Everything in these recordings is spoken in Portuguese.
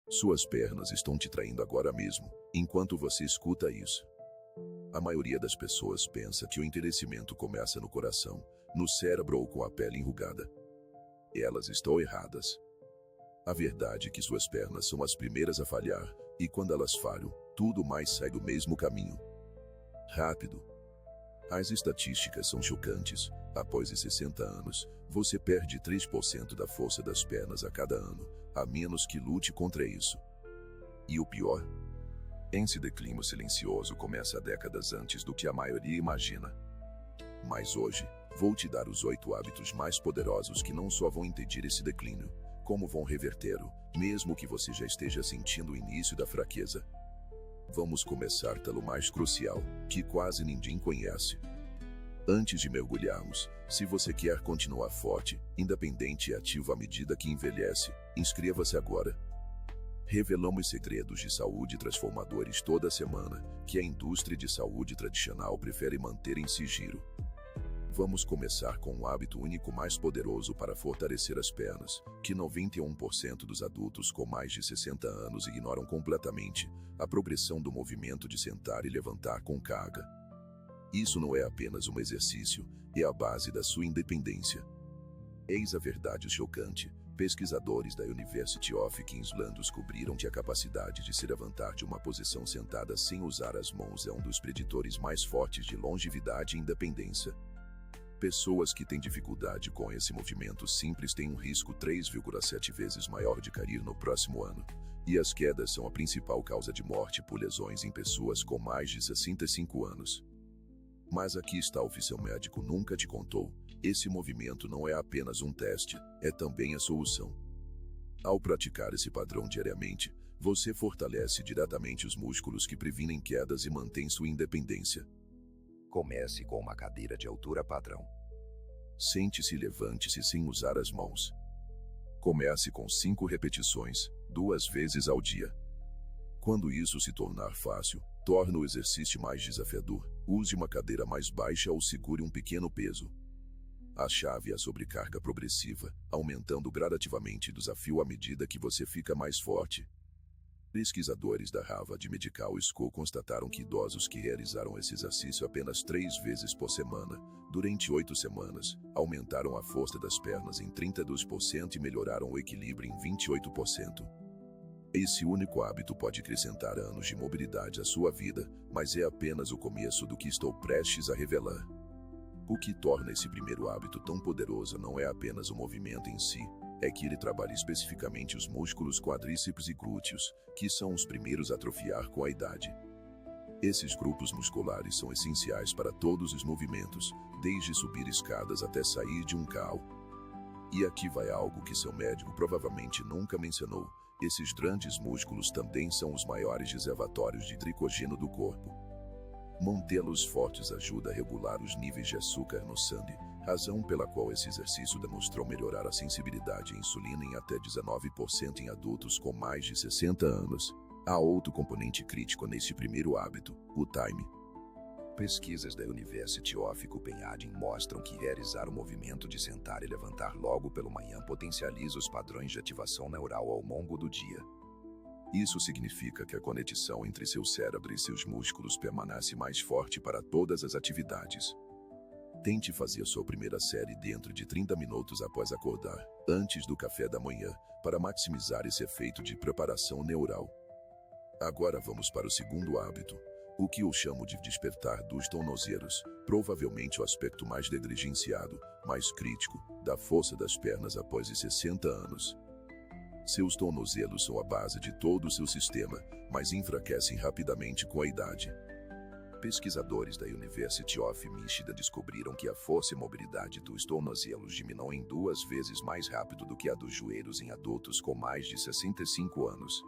Suas pernas estão te traindo agora mesmo, enquanto você escuta isso. A maioria das pessoas pensa que o envelhecimento começa no coração, no cérebro ou com a pele enrugada. Elas estão erradas. A verdade é que suas pernas são as primeiras a falhar, e quando elas falham, tudo mais segue o mesmo caminho. Rápido. As estatísticas são chocantes. Após os 60 anos, você perde 3% da força das pernas a cada ano, a menos que lute contra isso. E o pior? Esse declínio silencioso começa décadas antes do que a maioria imagina. Mas hoje, vou te dar os 8 hábitos mais poderosos que não só vão impedir esse declínio, como vão revertê-lo, mesmo que você já esteja sentindo o início da fraqueza. Vamos começar pelo mais crucial, que quase ninguém conhece. Antes de mergulharmos, se você quer continuar forte, independente e ativo à medida que envelhece, inscreva-se agora. Revelamos segredos de saúde transformadores toda semana, que a indústria de saúde tradicional prefere manter em sigilo. Vamos começar com um hábito único mais poderoso para fortalecer as pernas, que 91% dos adultos com mais de 60 anos ignoram completamente: a progressão do movimento de sentar e levantar com carga. Isso não é apenas um exercício, é a base da sua independência. Eis a verdade chocante. Pesquisadores da University of Queensland descobriram que a capacidade de se levantar de uma posição sentada sem usar as mãos é um dos preditores mais fortes de longevidade e independência. Pessoas que têm dificuldade com esse movimento simples têm um risco 3,7 vezes maior de cair no próximo ano, e as quedas são a principal causa de morte por lesões em pessoas com mais de 65 anos. Mas aqui está o que seu médico nunca te contou: esse movimento não é apenas um teste, é também a solução. Ao praticar esse padrão diariamente, você fortalece diretamente os músculos que previnem quedas e mantém sua independência. Comece com uma cadeira de altura padrão. Sente-se e levante-se sem usar as mãos. Comece com 5 repetições, 2 vezes ao dia. Quando isso se tornar fácil, torne o exercício mais desafiador. Use uma cadeira mais baixa ou segure um pequeno peso. A chave é a sobrecarga progressiva, aumentando gradativamente o desafio à medida que você fica mais forte. Pesquisadores da Harvard Medical School constataram que idosos que realizaram esse exercício apenas 3 vezes por semana, durante 8 semanas, aumentaram a força das pernas em 32% e melhoraram o equilíbrio em 28%. Esse único hábito pode acrescentar anos de mobilidade à sua vida, mas é apenas o começo do que estou prestes a revelar. O que torna esse primeiro hábito tão poderoso não é apenas o movimento em si, é que ele trabalha especificamente os músculos quadríceps e glúteos, que são os primeiros a atrofiar com a idade. Esses grupos musculares são essenciais para todos os movimentos, desde subir escadas até sair de um carro. E aqui vai algo que seu médico provavelmente nunca mencionou: esses grandes músculos também são os maiores reservatórios de glicogênio do corpo. Mantê-los fortes ajuda a regular os níveis de açúcar no sangue, razão pela qual esse exercício demonstrou melhorar a sensibilidade à insulina em até 19% em adultos com mais de 60 anos. Há outro componente crítico nesse primeiro hábito: o time. Pesquisas da University of Copenhagen mostram que realizar o movimento de sentar e levantar logo pela manhã potencializa os padrões de ativação neural ao longo do dia. Isso significa que a conexão entre seu cérebro e seus músculos permanece mais forte para todas as atividades. Tente fazer sua primeira série dentro de 30 minutos após acordar, antes do café da manhã, para maximizar esse efeito de preparação neural. Agora vamos para o segundo hábito, o que eu chamo de despertar dos tornozelos, provavelmente o aspecto mais negligenciado, mais crítico, da força das pernas após os 60 anos. Seus tornozelos são a base de todo o seu sistema, mas enfraquecem rapidamente com a idade. Pesquisadores da University of Michigan descobriram que a força e mobilidade dos tornozelos diminuem 2 vezes mais rápido do que a dos joelhos em adultos com mais de 65 anos.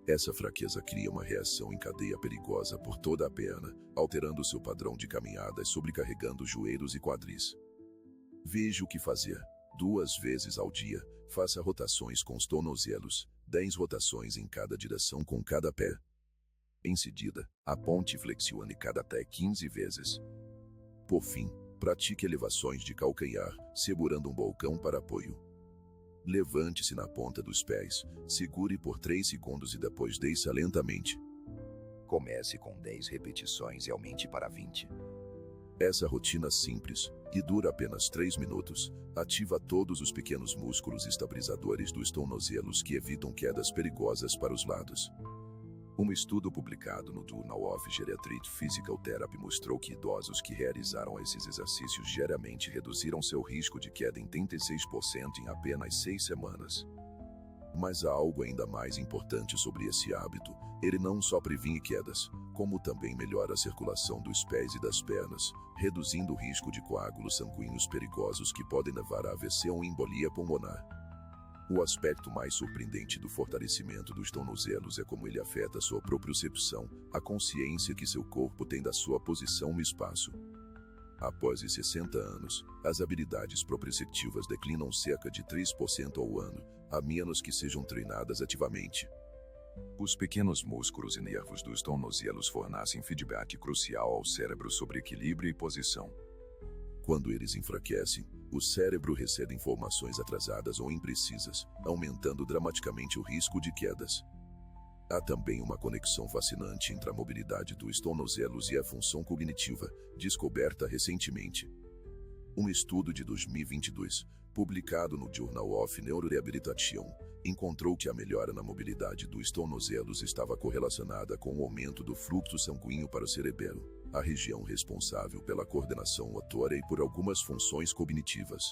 Essa fraqueza cria uma reação em cadeia perigosa por toda a perna, alterando seu padrão de caminhada e sobrecarregando os joelhos e quadris. Veja o que fazer. 2 vezes ao dia, faça rotações com os tornozelos, 10 rotações em cada direção com cada pé. Em seguida, aponte e flexione cada pé 15 vezes. Por fim, pratique elevações de calcanhar, segurando um balcão para apoio. Levante-se na ponta dos pés, segure por 3 segundos e depois desça lentamente. Comece com 10 repetições e aumente para 20. Essa rotina simples, e dura apenas 3 minutos, ativa todos os pequenos músculos estabilizadores dos tornozelos que evitam quedas perigosas para os lados. Um estudo publicado no Journal of Geriatric Physical Therapy mostrou que idosos que realizaram esses exercícios diariamente reduziram seu risco de queda em 36% em apenas 6 semanas. Mas há algo ainda mais importante sobre esse hábito: ele não só previne quedas, como também melhora a circulação dos pés e das pernas, reduzindo o risco de coágulos sanguíneos perigosos que podem levar a AVC ou embolia pulmonar. O aspecto mais surpreendente do fortalecimento dos tornozelos é como ele afeta sua propriocepção, a consciência que seu corpo tem da sua posição no espaço. Após os 60 anos, as habilidades proprioceptivas declinam cerca de 3% ao ano, a menos que sejam treinadas ativamente. Os pequenos músculos e nervos dos tornozelos fornecem feedback crucial ao cérebro sobre equilíbrio e posição. Quando eles enfraquecem, o cérebro recebe informações atrasadas ou imprecisas, aumentando dramaticamente o risco de quedas. Há também uma conexão fascinante entre a mobilidade dos tornozelos e a função cognitiva, descoberta recentemente. Um estudo de 2022, publicado no Journal of Neurorehabilitation, encontrou que a melhora na mobilidade dos tornozelos estava correlacionada com o aumento do fluxo sanguíneo para o cerebelo, a região responsável pela coordenação motora e por algumas funções cognitivas.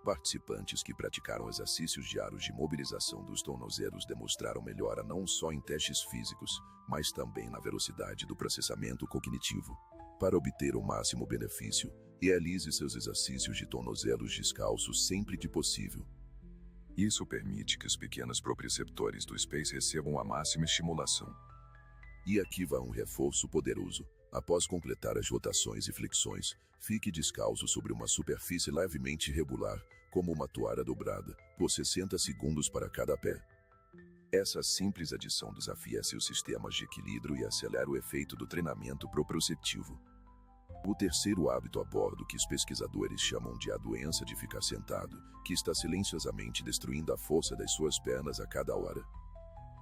Participantes que praticaram exercícios diários de mobilização dos tornozelos demonstraram melhora não só em testes físicos, mas também na velocidade do processamento cognitivo. Para obter o máximo benefício, realize seus exercícios de tornozelos descalços sempre que possível. Isso permite que os pequenos proprioceptores do space recebam a máxima estimulação. E aqui vai um reforço poderoso. Após completar as rotações e flexões, fique descalço sobre uma superfície levemente irregular, como uma toalha dobrada, por 60 segundos para cada pé. Essa simples adição desafia seus sistemas de equilíbrio e acelera o efeito do treinamento proprioceptivo. O terceiro hábito abordo que os pesquisadores chamam de a doença de ficar sentado, que está silenciosamente destruindo a força das suas pernas a cada hora.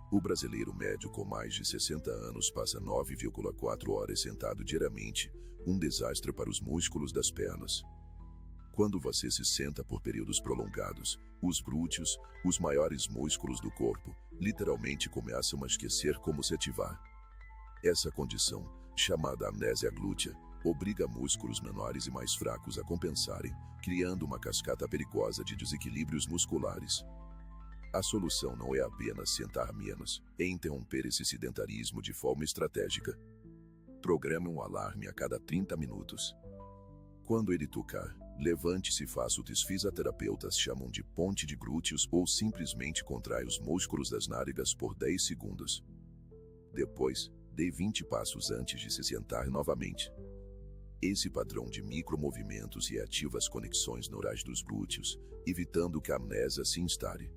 O brasileiro médio com mais de 60 anos passa 9,4 horas sentado diariamente, um desastre para os músculos das pernas. Quando você se senta por períodos prolongados, os glúteos, os maiores músculos do corpo, literalmente começam a esquecer como se ativar. Essa condição, chamada amnésia glútea, obriga músculos menores e mais fracos a compensarem, criando uma cascata perigosa de desequilíbrios musculares. A solução não é apenas sentar menos, é interromper esse sedentarismo de forma estratégica. Programe um alarme a cada 30 minutos. Quando ele tocar, levante-se e faça o que os fisioterapeutas chamam de ponte de glúteos ou simplesmente contrai os músculos das nádegas por 10 segundos. Depois, dê 20 passos antes de se sentar novamente. Esse padrão de micromovimentos reativa as conexões neurais dos glúteos, evitando que a amnésia se instale.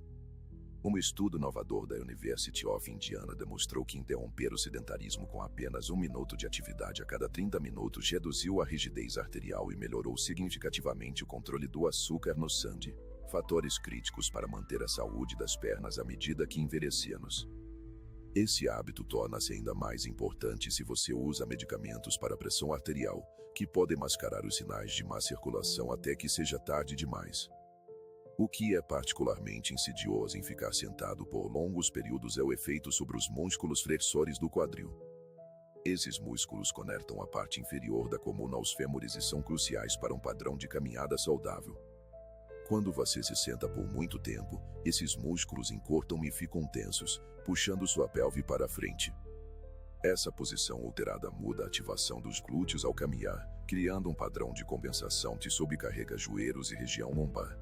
Um estudo inovador da University of Indiana demonstrou que interromper o sedentarismo com apenas 1 minuto de atividade a cada 30 minutos reduziu a rigidez arterial e melhorou significativamente o controle do açúcar no sangue, fatores críticos para manter a saúde das pernas à medida que envelhecemos. Esse hábito torna-se ainda mais importante se você usa medicamentos para pressão arterial, que podem mascarar os sinais de má circulação até que seja tarde demais. O que é particularmente insidioso em ficar sentado por longos períodos é o efeito sobre os músculos flexores do quadril. Esses músculos conectam a parte inferior da coluna aos fêmures e são cruciais para um padrão de caminhada saudável. Quando você se senta por muito tempo, esses músculos encurtam e ficam tensos, puxando sua pelve para a frente. Essa posição alterada muda a ativação dos glúteos ao caminhar, criando um padrão de compensação que sobrecarrega joelhos e região lombar.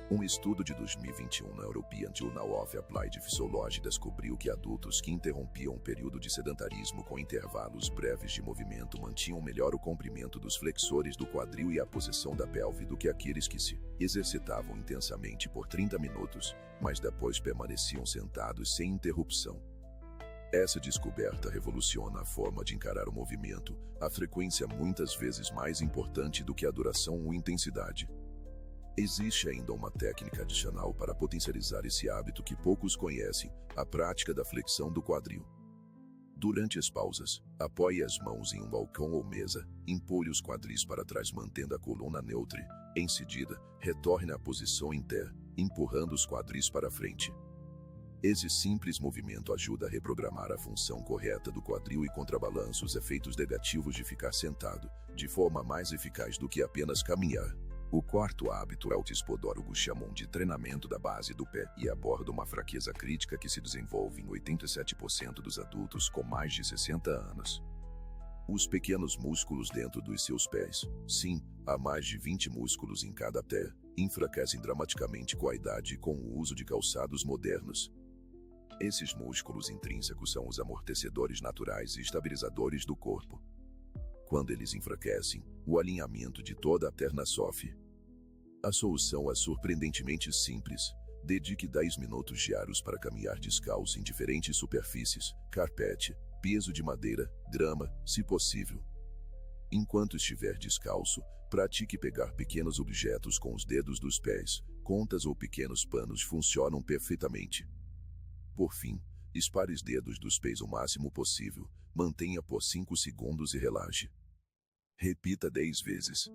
Um estudo de 2021 na European Journal of Applied Physiology descobriu que adultos que interrompiam um período de sedentarismo com intervalos breves de movimento mantinham melhor o comprimento dos flexores do quadril e a posição da pelve do que aqueles que se exercitavam intensamente por 30 minutos, mas depois permaneciam sentados sem interrupção. Essa descoberta revoluciona a forma de encarar o movimento, a frequência muitas vezes mais importante do que a duração ou intensidade. Existe ainda uma técnica adicional para potencializar esse hábito que poucos conhecem, a prática da flexão do quadril. Durante as pausas, apoie as mãos em um balcão ou mesa, empolhe os quadris para trás mantendo a coluna neutra. Em seguida, retorne à posição em pé, empurrando os quadris para frente. Esse simples movimento ajuda a reprogramar a função correta do quadril e contrabalança os efeitos negativos de ficar sentado, de forma mais eficaz do que apenas caminhar. O quarto hábito é o que Spodorogos chamam de treinamento da base do pé e aborda uma fraqueza crítica que se desenvolve em 87% dos adultos com mais de 60 anos. Os pequenos músculos dentro dos seus pés, sim, há mais de 20 músculos em cada pé, enfraquecem dramaticamente com a idade e com o uso de calçados modernos. Esses músculos intrínsecos são os amortecedores naturais e estabilizadores do corpo. Quando eles enfraquecem, o alinhamento de toda a perna sofre. A solução é surpreendentemente simples. Dedique 10 minutos diários para caminhar descalço em diferentes superfícies, carpete, piso de madeira, grama, se possível. Enquanto estiver descalço, pratique pegar pequenos objetos com os dedos dos pés. Contas ou pequenos panos funcionam perfeitamente. Por fim, espalhe os dedos dos pés o máximo possível, mantenha por 5 segundos e relaxe. Repita 10 vezes.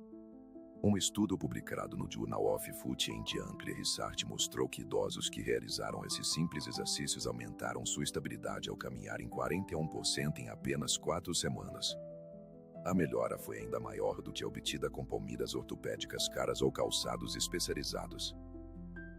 Um estudo publicado no Journal of Foot and Ankle Research mostrou que idosos que realizaram esses simples exercícios aumentaram sua estabilidade ao caminhar em 41% em apenas 4 semanas. A melhora foi ainda maior do que a obtida com palmilhas ortopédicas caras ou calçados especializados.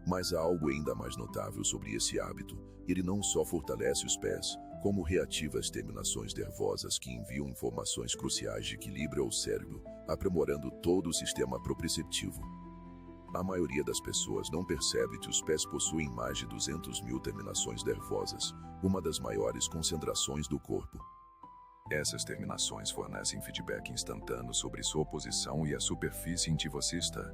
Mas há algo ainda mais notável sobre esse hábito: ele não só fortalece os pés, como reativa as terminações nervosas que enviam informações cruciais de equilíbrio ao cérebro, aprimorando todo o sistema proprioceptivo. A maioria das pessoas não percebe que os pés possuem mais de 200.000 terminações nervosas, uma das maiores concentrações do corpo. Essas terminações fornecem feedback instantâneo sobre sua posição e a superfície em que você está.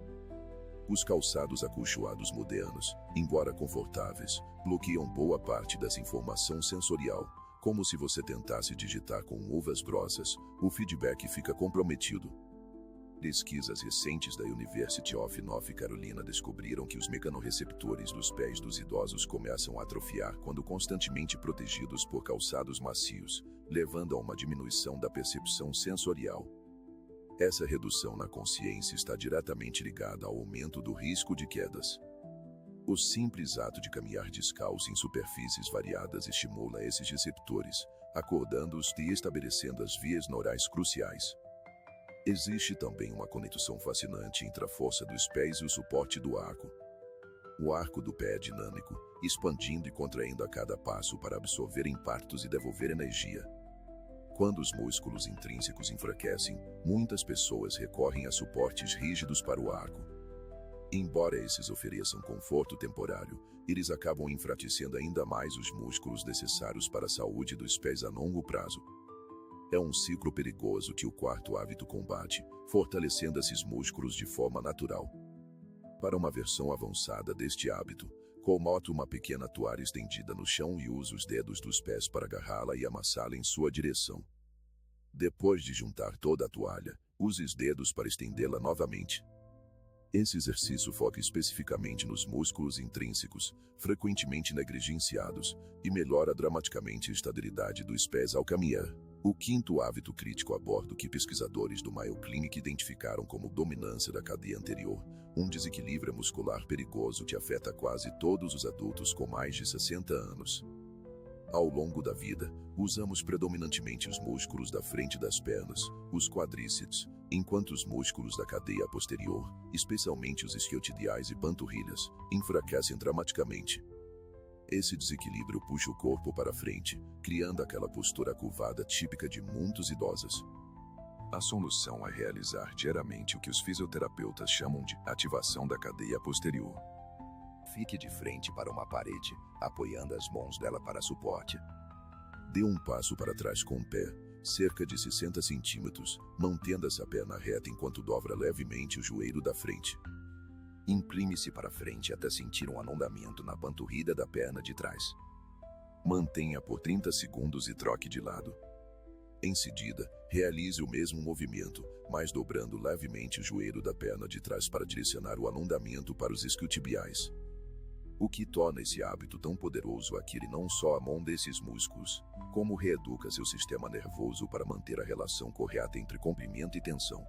Os calçados acolchoados modernos, embora confortáveis, bloqueiam boa parte dessa informação sensorial. Como se você tentasse digitar com uvas grossas, o feedback fica comprometido. Pesquisas recentes da University of North Carolina descobriram que os mecanorreceptores dos pés dos idosos começam a atrofiar quando constantemente protegidos por calçados macios, levando a uma diminuição da percepção sensorial. Essa redução na consciência está diretamente ligada ao aumento do risco de quedas. O simples ato de caminhar descalço em superfícies variadas estimula esses receptores, acordando-os e estabelecendo as vias neurais cruciais. Existe também uma conexão fascinante entre a força dos pés e o suporte do arco. O arco do pé é dinâmico, expandindo e contraindo a cada passo para absorver impactos e devolver energia. Quando os músculos intrínsecos enfraquecem, muitas pessoas recorrem a suportes rígidos para o arco. Embora esses ofereçam conforto temporário, eles acabam enfraquecendo ainda mais os músculos necessários para a saúde dos pés a longo prazo. É um ciclo perigoso que o quarto hábito combate, fortalecendo esses músculos de forma natural. Para uma versão avançada deste hábito, coloque uma pequena toalha estendida no chão e use os dedos dos pés para agarrá-la e amassá-la em sua direção. Depois de juntar toda a toalha, use os dedos para estendê-la novamente. Esse exercício foca especificamente nos músculos intrínsecos, frequentemente negligenciados, e melhora dramaticamente a estabilidade dos pés ao caminhar. O quinto hábito crítico aborda o que pesquisadores do Mayo Clinic identificaram como dominância da cadeia anterior, um desequilíbrio muscular perigoso que afeta quase todos os adultos com mais de 60 anos. Ao longo da vida, usamos predominantemente os músculos da frente das pernas, os quadríceps, enquanto os músculos da cadeia posterior, especialmente os isquiotibiais e panturrilhas, enfraquecem dramaticamente. Esse desequilíbrio puxa o corpo para frente, criando aquela postura curvada típica de muitos idosos. A solução é realizar diariamente o que os fisioterapeutas chamam de ativação da cadeia posterior. Fique de frente para uma parede, apoiando as mãos dela para suporte. Dê um passo para trás com o pé, cerca de 60 centímetros, mantendo essa perna reta enquanto dobra levemente o joelho da frente. Incline-se para frente até sentir um alongamento na panturrilha da perna de trás. Mantenha por 30 segundos e troque de lado. Em seguida, realize o mesmo movimento, mas dobrando levemente o joelho da perna de trás para direcionar o alongamento para os isquiotibiais. O que torna esse hábito tão poderoso é que ele não só amonda esses músculos, como reeduca seu sistema nervoso para manter a relação correta entre comprimento e tensão.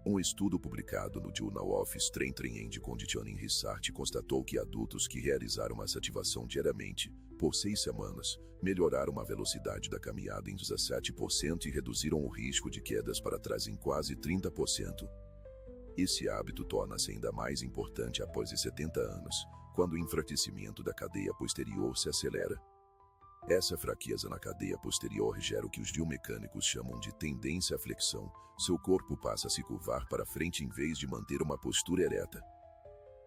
Um estudo publicado no Journal of Strength and Conditioning Research constatou que adultos que realizaram essa ativação diariamente, por 6 semanas, melhoraram a velocidade da caminhada em 17% e reduziram o risco de quedas para trás em quase 30%. Esse hábito torna-se ainda mais importante após os 70 anos, quando o enfraquecimento da cadeia posterior se acelera. Essa fraqueza na cadeia posterior gera o que os biomecânicos chamam de tendência à flexão. Seu corpo passa a se curvar para frente em vez de manter uma postura ereta.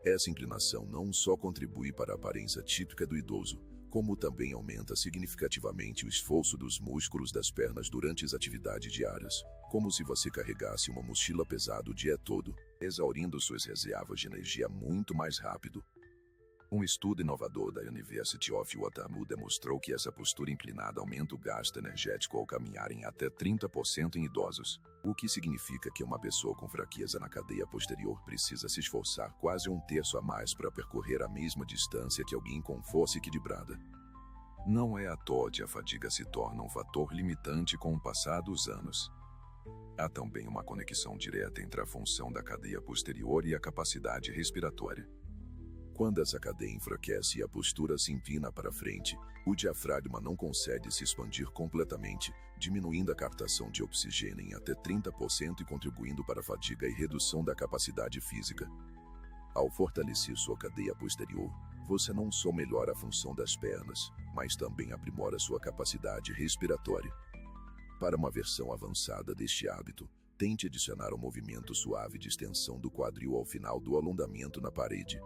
Essa inclinação não só contribui para a aparência típica do idoso, como também aumenta significativamente o esforço dos músculos das pernas durante as atividades diárias, como se você carregasse uma mochila pesada o dia todo, exaurindo suas reservas de energia muito mais rápido. Um estudo inovador da University of Waterloo demonstrou que essa postura inclinada aumenta o gasto energético ao caminhar em até 30% em idosos, o que significa que uma pessoa com fraqueza na cadeia posterior precisa se esforçar quase 1/3 a mais para percorrer a mesma distância que alguém com força equilibrada. Não é à toa que a fadiga se torna um fator limitante com o passar dos anos. Há também uma conexão direta entre a função da cadeia posterior e a capacidade respiratória. Quando essa cadeia enfraquece e a postura se empina para frente, o diafragma não consegue se expandir completamente, diminuindo a captação de oxigênio em até 30% e contribuindo para a fadiga e redução da capacidade física. Ao fortalecer sua cadeia posterior, você não só melhora a função das pernas, mas também aprimora sua capacidade respiratória. Para uma versão avançada deste hábito, tente adicionar um movimento suave de extensão do quadril ao final do alongamento na parede.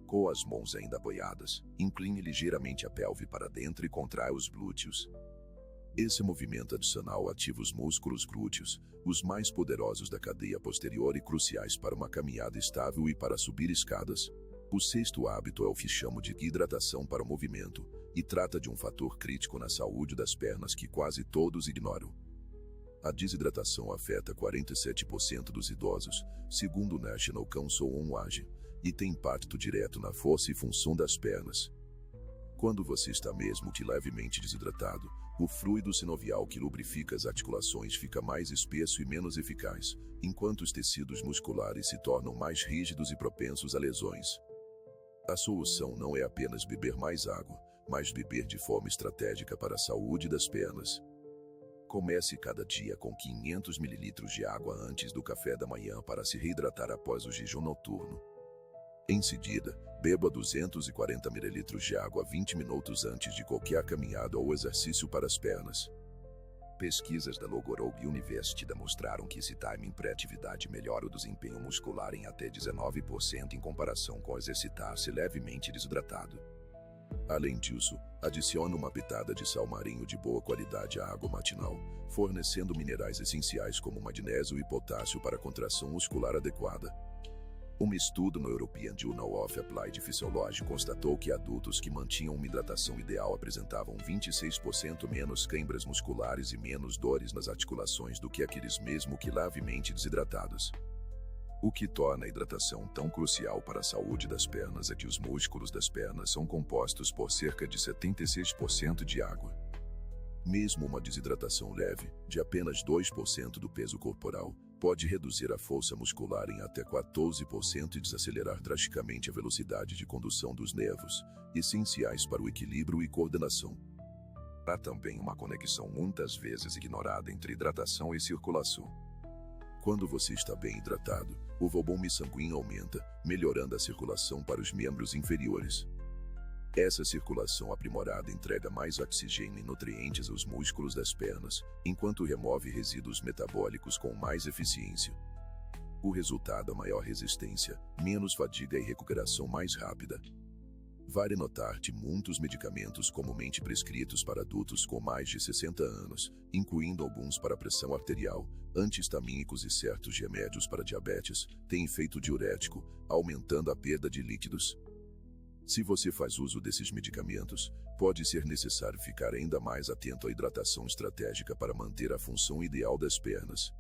Com as mãos ainda apoiadas, incline ligeiramente a pelve para dentro e contraia os glúteos. Esse movimento adicional ativa os músculos glúteos, os mais poderosos da cadeia posterior e cruciais para uma caminhada estável e para subir escadas. O 6º hábito é o que chamo de hidratação para o movimento, e trata de um fator crítico na saúde das pernas que quase todos ignoram. A desidratação afeta 47% dos idosos, segundo o National Council on Aging, e tem impacto direto na força e função das pernas. Quando você está mesmo que levemente desidratado, o fluido sinovial que lubrifica as articulações fica mais espesso e menos eficaz, enquanto os tecidos musculares se tornam mais rígidos e propensos a lesões. A solução não é apenas beber mais água, mas beber de forma estratégica para a saúde das pernas. Comece cada dia com 500 ml de água antes do café da manhã para se reidratar após o jejum noturno. Em seguida, beba 240 ml de água 20 minutos antes de qualquer caminhada ou exercício para as pernas. Pesquisas da Logorovsky University demonstraram que esse timing pré-atividade melhora o desempenho muscular em até 19% em comparação com exercitar-se levemente desidratado. Além disso, adicione uma pitada de sal marinho de boa qualidade à água matinal, fornecendo minerais essenciais como magnésio e potássio para a contração muscular adequada. Um estudo no European Journal of Applied Physiology constatou que adultos que mantinham uma hidratação ideal apresentavam 26% menos câimbras musculares e menos dores nas articulações do que aqueles mesmo que levemente desidratados. O que torna a hidratação tão crucial para a saúde das pernas é que os músculos das pernas são compostos por cerca de 76% de água. Mesmo uma desidratação leve, de apenas 2% do peso corporal, pode reduzir a força muscular em até 14% e desacelerar drasticamente a velocidade de condução dos nervos, essenciais para o equilíbrio e coordenação. Há também uma conexão muitas vezes ignorada entre hidratação e circulação. Quando você está bem hidratado, o volume sanguíneo aumenta, melhorando a circulação para os membros inferiores. Essa circulação aprimorada entrega mais oxigênio e nutrientes aos músculos das pernas, enquanto remove resíduos metabólicos com mais eficiência. O resultado é maior resistência, menos fadiga e recuperação mais rápida. Vale notar que muitos medicamentos comumente prescritos para adultos com mais de 60 anos, incluindo alguns para pressão arterial, antihistamínicos e certos remédios para diabetes, têm efeito diurético, aumentando a perda de líquidos. Se você faz uso desses medicamentos, pode ser necessário ficar ainda mais atento à hidratação estratégica para manter a função ideal das pernas.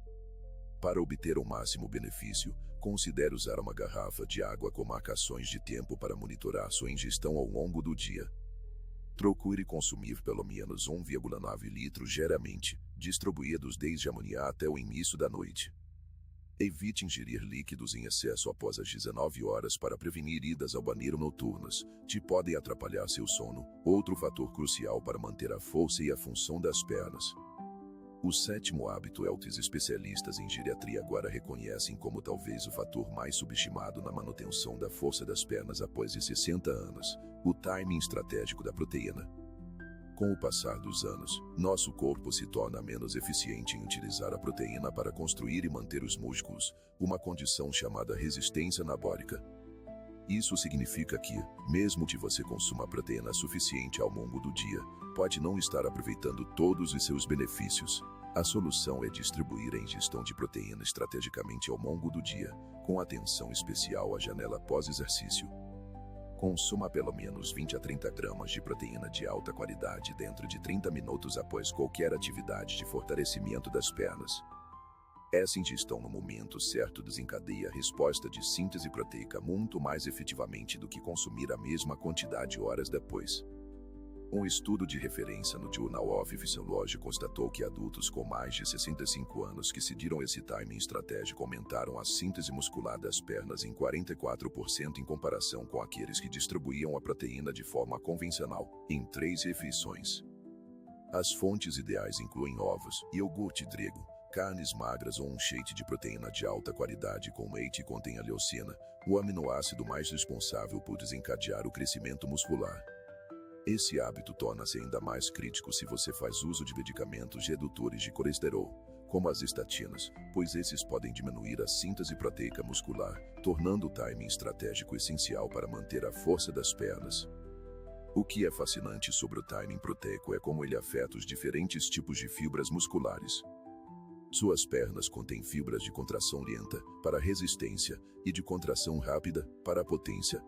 Para obter o máximo benefício, considere usar uma garrafa de água com marcações de tempo para monitorar sua ingestão ao longo do dia. Procure consumir pelo menos 1,9 litros diariamente, distribuídos desde a manhã até o início da noite. Evite ingerir líquidos em excesso após as 19 horas para prevenir idas ao banheiro noturnas, que podem atrapalhar seu sono, outro fator crucial para manter a força e a função das pernas. O 7º hábito é o que os especialistas em geriatria agora reconhecem como talvez o fator mais subestimado na manutenção da força das pernas após os 60 anos, o timing estratégico da proteína. Com o passar dos anos, nosso corpo se torna menos eficiente em utilizar a proteína para construir e manter os músculos, uma condição chamada resistência anabólica. Isso significa que, mesmo que você consuma proteína suficiente ao longo do dia, pode não estar aproveitando todos os seus benefícios. A solução é distribuir a ingestão de proteína estrategicamente ao longo do dia, com atenção especial à janela pós-exercício. Consuma pelo menos 20 a 30 gramas de proteína de alta qualidade dentro de 30 minutos após qualquer atividade de fortalecimento das pernas. Essa ingestão no momento certo desencadeia a resposta de síntese proteica muito mais efetivamente do que consumir a mesma quantidade horas depois. Um estudo de referência no Journal of Physiology constatou que adultos com mais de 65 anos que seguiram esse timing estratégico aumentaram a síntese muscular das pernas em 44% em comparação com aqueles que distribuíam a proteína de forma convencional, em 3 refeições. As fontes ideais incluem ovos, iogurte de trigo, carnes magras ou um shake de proteína de alta qualidade com leite que contém a leucina, o aminoácido mais responsável por desencadear o crescimento muscular. Esse hábito torna-se ainda mais crítico se você faz uso de medicamentos redutores de colesterol, como as estatinas, pois esses podem diminuir a síntese proteica muscular, tornando o timing estratégico essencial para manter a força das pernas. O que é fascinante sobre o timing proteico é como ele afeta os diferentes tipos de fibras musculares. Suas pernas contêm fibras de contração lenta, para a resistência, e de contração rápida, para a potência.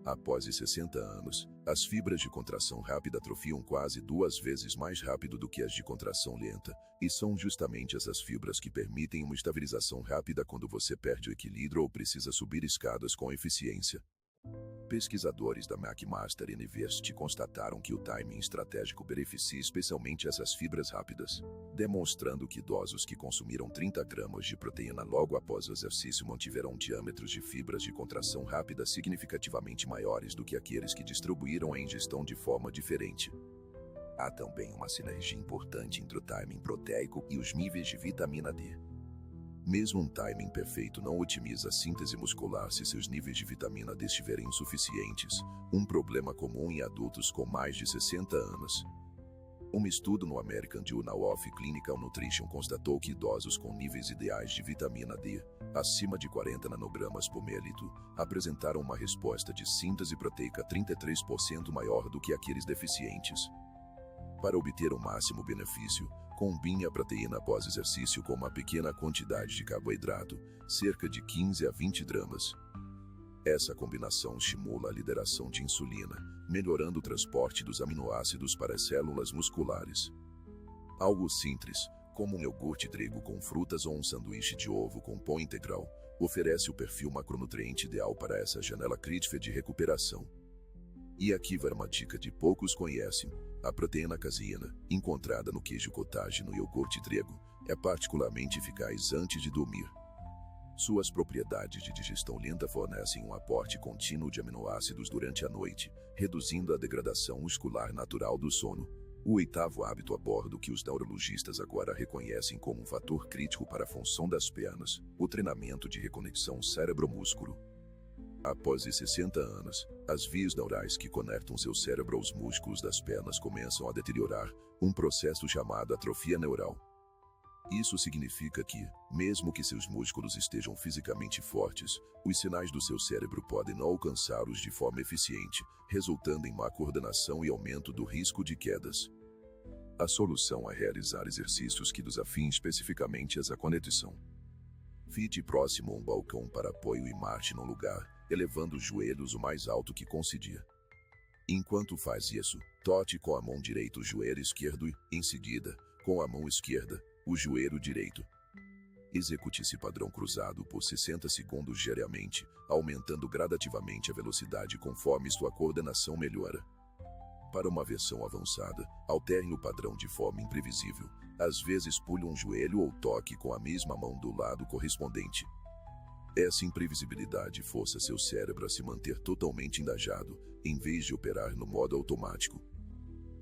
Após os 60 anos, as fibras de contração rápida atrofiam quase 2 vezes mais rápido do que as de contração lenta, e são justamente essas fibras que permitem uma estabilização rápida quando você perde o equilíbrio ou precisa subir escadas com eficiência. Pesquisadores da McMaster University constataram que o timing estratégico beneficia especialmente essas fibras rápidas, demonstrando que idosos que consumiram 30 gramas de proteína logo após o exercício mantiveram diâmetros de fibras de contração rápida significativamente maiores do que aqueles que distribuíram a ingestão de forma diferente. Há também uma sinergia importante entre o timing proteico e os níveis de vitamina D. Mesmo um timing perfeito não otimiza a síntese muscular se seus níveis de vitamina D estiverem insuficientes, um problema comum em adultos com mais de 60 anos. Um estudo no American Journal of Clinical Nutrition constatou que idosos com níveis ideais de vitamina D, acima de 40 nanogramas por mililitro, apresentaram uma resposta de síntese proteica 33% maior do que aqueles deficientes. Para obter o máximo benefício, combine a proteína após exercício com uma pequena quantidade de carboidrato, cerca de 15 a 20 gramas. Essa combinação estimula a liberação de insulina, melhorando o transporte dos aminoácidos para as células musculares. Algo simples, como um iogurte de trigo com frutas ou um sanduíche de ovo com pão integral, oferece o perfil macronutriente ideal para essa janela crítica de recuperação. E aqui vai uma dica que poucos conhecem. A proteína caseína, encontrada no queijo cottage e no iogurte de trigo, é particularmente eficaz antes de dormir. Suas propriedades de digestão lenta fornecem um aporte contínuo de aminoácidos durante a noite, reduzindo a degradação muscular natural do sono. O 8º hábito aborda o que os neurologistas agora reconhecem como um fator crítico para a função das pernas, o treinamento de reconexão cérebro-músculo. Após os 60 anos, as vias neurais que conectam seu cérebro aos músculos das pernas começam a deteriorar, um processo chamado atrofia neural. Isso significa que, mesmo que seus músculos estejam fisicamente fortes, os sinais do seu cérebro podem não alcançá-los de forma eficiente, resultando em má coordenação e aumento do risco de quedas. A solução é realizar exercícios que desafiem especificamente essa conexão. Fique próximo a um balcão para apoio e marche num lugar, elevando os joelhos o mais alto que conseguir. Enquanto faz isso, toque com a mão direita o joelho esquerdo e, em seguida, com a mão esquerda, o joelho direito. Execute esse padrão cruzado por 60 segundos diariamente, aumentando gradativamente a velocidade conforme sua coordenação melhora. Para uma versão avançada, altere o padrão de forma imprevisível. Às vezes pule um joelho ou toque com a mesma mão do lado correspondente. Essa imprevisibilidade força seu cérebro a se manter totalmente engajado, em vez de operar no modo automático.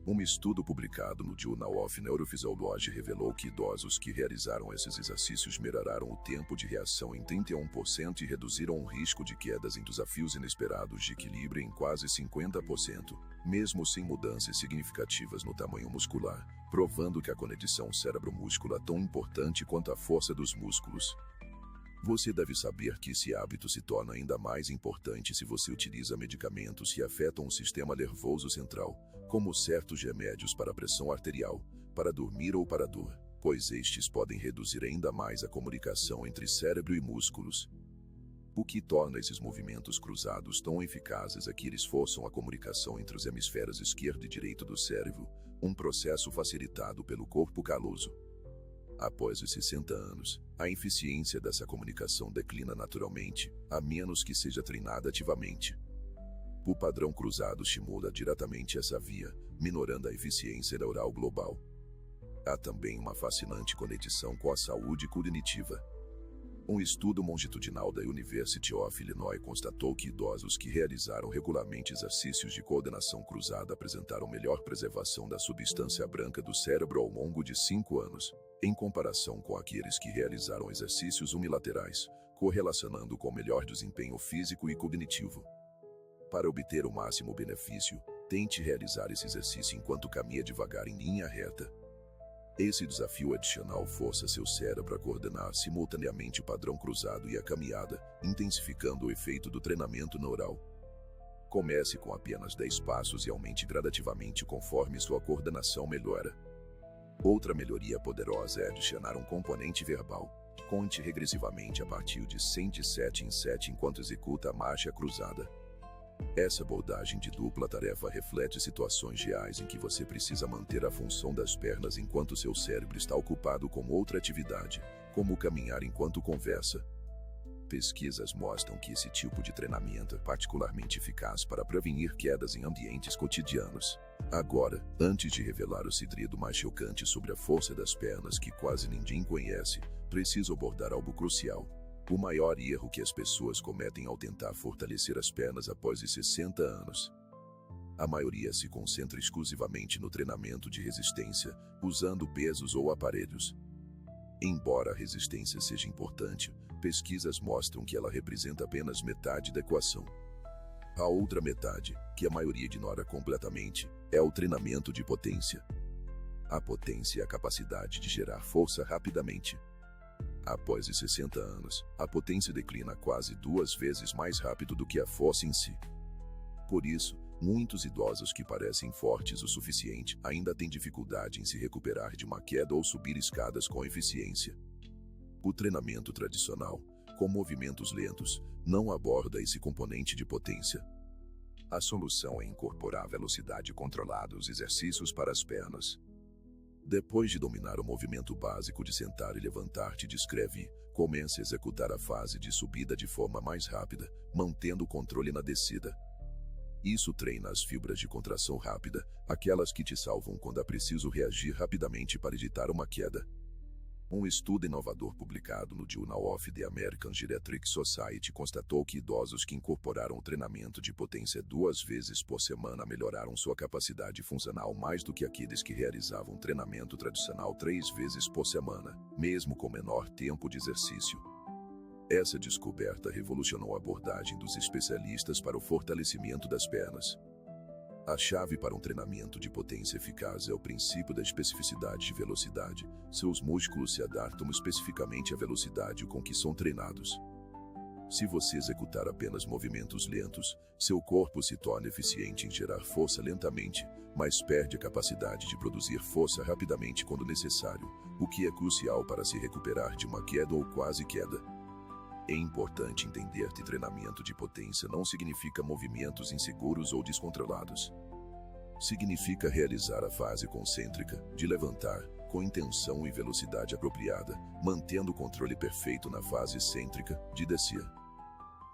Um estudo publicado no Journal of Neurophysiology revelou que idosos que realizaram esses exercícios melhoraram o tempo de reação em 31% e reduziram o risco de quedas em desafios inesperados de equilíbrio em quase 50%, mesmo sem mudanças significativas no tamanho muscular, provando que a conexão cérebro-músculo é tão importante quanto a força dos músculos. Você deve saber que esse hábito se torna ainda mais importante se você utiliza medicamentos que afetam o sistema nervoso central, como certos remédios para a pressão arterial, para dormir ou para dor, pois estes podem reduzir ainda mais a comunicação entre cérebro e músculos. O que torna esses movimentos cruzados tão eficazes é que eles forçam a comunicação entre os hemisférios esquerdo e direito do cérebro, um processo facilitado pelo corpo caloso. Após os 60 anos, a eficiência dessa comunicação declina naturalmente, a menos que seja treinada ativamente. O padrão cruzado estimula diretamente essa via, minorando a eficiência neural global. Há também uma fascinante conexão com a saúde cognitiva. Um estudo longitudinal da University of Illinois constatou que idosos que realizaram regularmente exercícios de coordenação cruzada apresentaram melhor preservação da substância branca do cérebro ao longo de 5 anos, em comparação com aqueles que realizaram exercícios unilaterais, correlacionando com melhor desempenho físico e cognitivo. Para obter o máximo benefício, tente realizar esse exercício enquanto caminha devagar em linha reta. Esse desafio adicional força seu cérebro a coordenar simultaneamente o padrão cruzado e a caminhada, intensificando o efeito do treinamento neural. Comece com apenas 10 passos e aumente gradativamente conforme sua coordenação melhora. Outra melhoria poderosa é adicionar um componente verbal. Conte regressivamente a partir de 100 de 7 em 7 enquanto executa a marcha cruzada. Essa abordagem de dupla tarefa reflete situações reais em que você precisa manter a função das pernas enquanto seu cérebro está ocupado com outra atividade, como caminhar enquanto conversa. Pesquisas mostram que esse tipo de treinamento é particularmente eficaz para prevenir quedas em ambientes cotidianos. Agora, antes de revelar o segredo mais chocante sobre a força das pernas que quase ninguém conhece, preciso abordar algo crucial. O maior erro que as pessoas cometem ao tentar fortalecer as pernas após os 60 anos. A maioria se concentra exclusivamente no treinamento de resistência, usando pesos ou aparelhos. Embora a resistência seja importante, pesquisas mostram que ela representa apenas metade da equação. A outra metade, que a maioria ignora completamente, é o treinamento de potência. A potência é a capacidade de gerar força rapidamente. Após os 60 anos, a potência declina quase 2 vezes mais rápido do que a força em si. Por isso, muitos idosos que parecem fortes o suficiente ainda têm dificuldade em se recuperar de uma queda ou subir escadas com eficiência. O treinamento tradicional, com movimentos lentos, não aborda esse componente de potência. A solução é incorporar velocidade controlada aos exercícios para as pernas. Depois de dominar o movimento básico de sentar e levantar-te, descreve, comece a executar a fase de subida de forma mais rápida, mantendo o controle na descida. Isso treina as fibras de contração rápida, aquelas que te salvam quando é preciso reagir rapidamente para evitar uma queda. Um estudo inovador publicado no Journal of the American Geriatric Society constatou que idosos que incorporaram o treinamento de potência 2 vezes por semana melhoraram sua capacidade funcional mais do que aqueles que realizavam treinamento tradicional 3 vezes por semana, mesmo com menor tempo de exercício. Essa descoberta revolucionou a abordagem dos especialistas para o fortalecimento das pernas. A chave para um treinamento de potência eficaz é o princípio da especificidade de velocidade. Seus músculos se adaptam especificamente à velocidade com que são treinados. Se você executar apenas movimentos lentos, seu corpo se torna eficiente em gerar força lentamente, mas perde a capacidade de produzir força rapidamente quando necessário, o que é crucial para se recuperar de uma queda ou quase queda. É importante entender que treinamento de potência não significa movimentos inseguros ou descontrolados. Significa realizar a fase concêntrica, de levantar, com intenção e velocidade apropriada, mantendo o controle perfeito na fase excêntrica, de descer.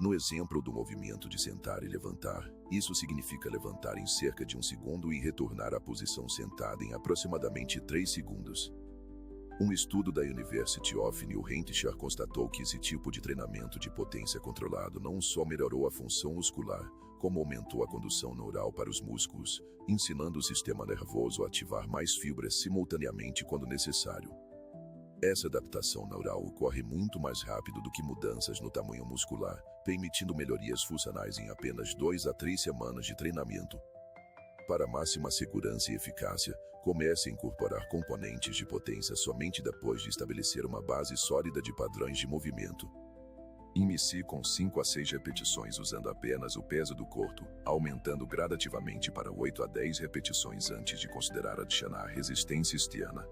No exemplo do movimento de sentar e levantar, isso significa levantar em cerca de 1 segundo e retornar à posição sentada em aproximadamente 3 segundos. Um estudo da University of New Hampshire constatou que esse tipo de treinamento de potência controlado não só melhorou a função muscular, como aumentou a condução neural para os músculos, ensinando o sistema nervoso a ativar mais fibras simultaneamente quando necessário. Essa adaptação neural ocorre muito mais rápido do que mudanças no tamanho muscular, permitindo melhorias funcionais em apenas 2 a 3 semanas de treinamento. Para máxima segurança e eficácia, comece a incorporar componentes de potência somente depois de estabelecer uma base sólida de padrões de movimento. Inicie com 5 a 6 repetições usando apenas o peso do corpo, aumentando gradativamente para 8 a 10 repetições antes de considerar adicionar resistência externa.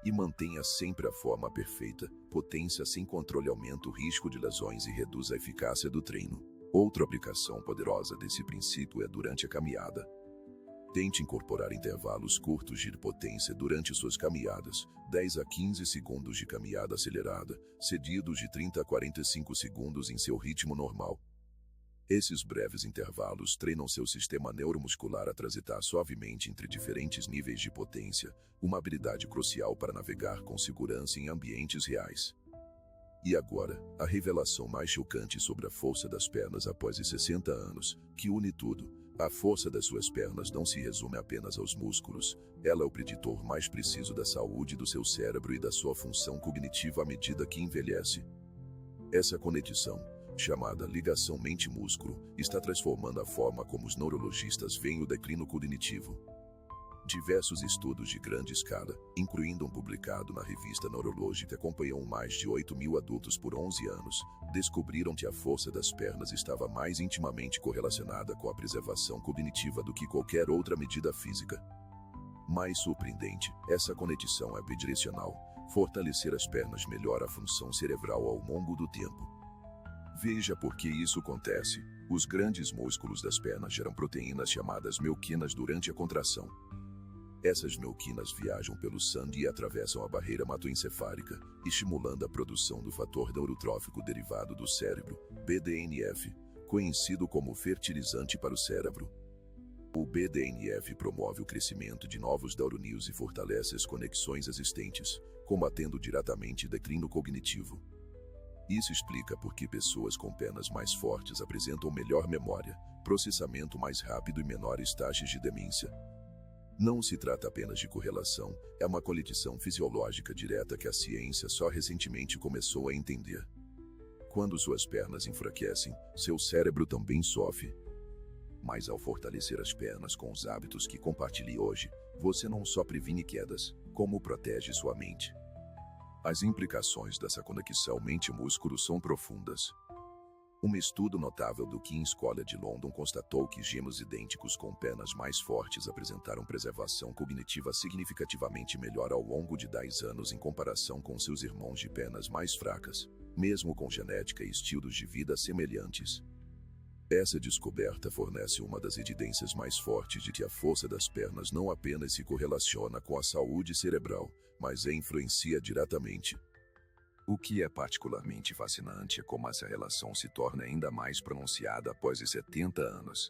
E mantenha sempre a forma perfeita. Potência sem controle aumenta o risco de lesões e reduz a eficácia do treino. Outra aplicação poderosa desse princípio é durante a caminhada. Tente incorporar intervalos curtos de potência durante suas caminhadas, 10 a 15 segundos de caminhada acelerada, seguidos de 30 a 45 segundos em seu ritmo normal. Esses breves intervalos treinam seu sistema neuromuscular a transitar suavemente entre diferentes níveis de potência, uma habilidade crucial para navegar com segurança em ambientes reais. E agora, a revelação mais chocante sobre a força das pernas após os 60 anos, que une tudo. A força das suas pernas não se resume apenas aos músculos, ela é o preditor mais preciso da saúde do seu cérebro e da sua função cognitiva à medida que envelhece. Essa conexão, chamada ligação mente-músculo, está transformando a forma como os neurologistas veem o declínio cognitivo. Diversos estudos de grande escala, incluindo um publicado na revista Neurology que acompanhou mais de 8.000 adultos por 11 anos, descobriram que a força das pernas estava mais intimamente correlacionada com a preservação cognitiva do que qualquer outra medida física. Mais surpreendente, essa conexão é bidirecional. Fortalecer as pernas melhora a função cerebral ao longo do tempo. Veja por que isso acontece. Os grandes músculos das pernas geram proteínas chamadas mioquinas durante a contração. Essas mioquinas viajam pelo sangue e atravessam a barreira hematoencefálica, estimulando a produção do fator neurotrófico derivado do cérebro, BDNF, conhecido como fertilizante para o cérebro. O BDNF promove o crescimento de novos neurônios e fortalece as conexões existentes, combatendo diretamente o declínio cognitivo. Isso explica por que pessoas com pernas mais fortes apresentam melhor memória, processamento mais rápido e menores taxas de demência. Não se trata apenas de correlação, é uma conexão fisiológica direta que a ciência só recentemente começou a entender. Quando suas pernas enfraquecem, seu cérebro também sofre. Mas ao fortalecer as pernas com os hábitos que compartilhei hoje, você não só previne quedas, como protege sua mente. As implicações dessa conexão mente-músculo são profundas. Um estudo notável do King's College London constatou que gêmeos idênticos com pernas mais fortes apresentaram preservação cognitiva significativamente melhor ao longo de 10 anos em comparação com seus irmãos de pernas mais fracas, mesmo com genética e estilos de vida semelhantes. Essa descoberta fornece uma das evidências mais fortes de que a força das pernas não apenas se correlaciona com a saúde cerebral, mas a influencia diretamente. O que é particularmente fascinante é como essa relação se torna ainda mais pronunciada após os 70 anos.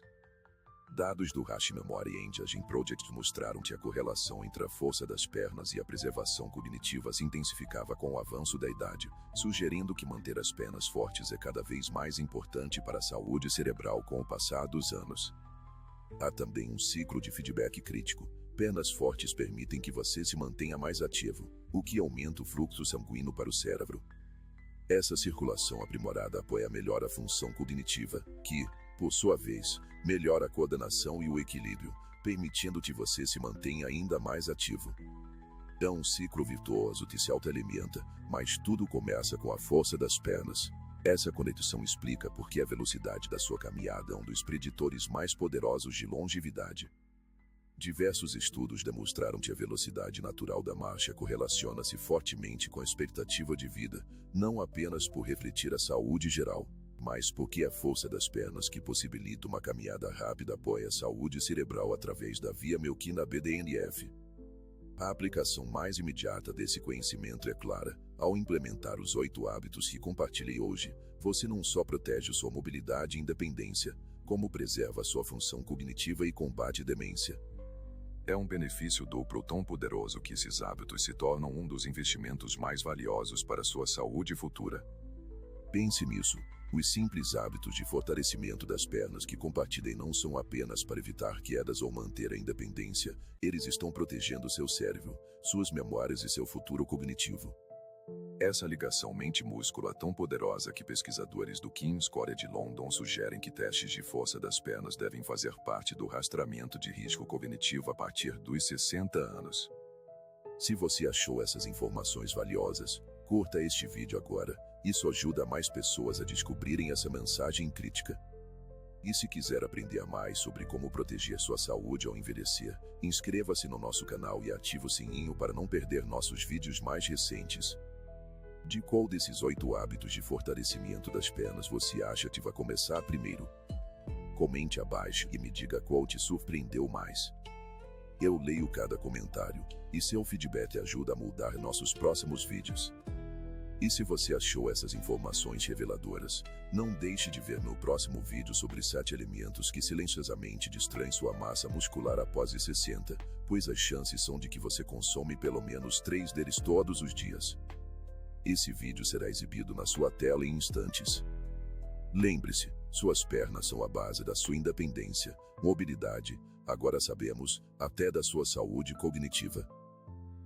Dados do Rush Memory Engine Project mostraram que a correlação entre a força das pernas e a preservação cognitiva se intensificava com o avanço da idade, sugerindo que manter as pernas fortes é cada vez mais importante para a saúde cerebral com o passar dos anos. Há também um ciclo de feedback crítico. Pernas fortes permitem que você se mantenha mais ativo, o que aumenta o fluxo sanguíneo para o cérebro. Essa circulação aprimorada apoia melhor a função cognitiva, que, por sua vez, melhora a coordenação e o equilíbrio, permitindo que você se mantenha ainda mais ativo. É um ciclo virtuoso que se autoalimenta, mas tudo começa com a força das pernas. Essa conexão explica por que a velocidade da sua caminhada é um dos preditores mais poderosos de longevidade. Diversos estudos demonstraram que a velocidade natural da marcha correlaciona-se fortemente com a expectativa de vida, não apenas por refletir a saúde geral, mas porque a força das pernas que possibilita uma caminhada rápida apoia a saúde cerebral através da via Melquina-BDNF. A aplicação mais imediata desse conhecimento é clara. Ao implementar os 8 hábitos que compartilhei hoje, você não só protege sua mobilidade e independência, como preserva sua função cognitiva e combate demência. É um benefício duplo tão poderoso que esses hábitos se tornam um dos investimentos mais valiosos para sua saúde futura. Pense nisso. Os simples hábitos de fortalecimento das pernas que compartilhei não são apenas para evitar quedas ou manter a independência, eles estão protegendo seu cérebro, suas memórias e seu futuro cognitivo. Essa ligação mente-músculo é tão poderosa que pesquisadores do King's College de London sugerem que testes de força das pernas devem fazer parte do rastreamento de risco cognitivo a partir dos 60 anos. Se você achou essas informações valiosas, curta este vídeo agora. Isso ajuda mais pessoas a descobrirem essa mensagem crítica. E se quiser aprender mais sobre como proteger sua saúde ao envelhecer, inscreva-se no nosso canal e ative o sininho para não perder nossos vídeos mais recentes. De qual desses 8 hábitos de fortalecimento das pernas você acha que vai começar primeiro? Comente abaixo e me diga qual te surpreendeu mais. Eu leio cada comentário, e seu feedback ajuda a moldar nossos próximos vídeos. E se você achou essas informações reveladoras, não deixe de ver meu próximo vídeo sobre 7 elementos que silenciosamente distraem sua massa muscular após os 60, pois as chances são de que você consome pelo menos 3 deles todos os dias. Esse vídeo será exibido na sua tela em instantes. Lembre-se, suas pernas são a base da sua independência, mobilidade, agora sabemos, até da sua saúde cognitiva.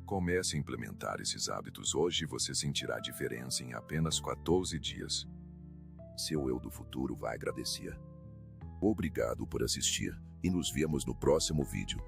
Comece a implementar esses hábitos hoje e você sentirá a diferença em apenas 14 dias. Seu eu do futuro vai agradecer. Obrigado por assistir, e nos vemos no próximo vídeo.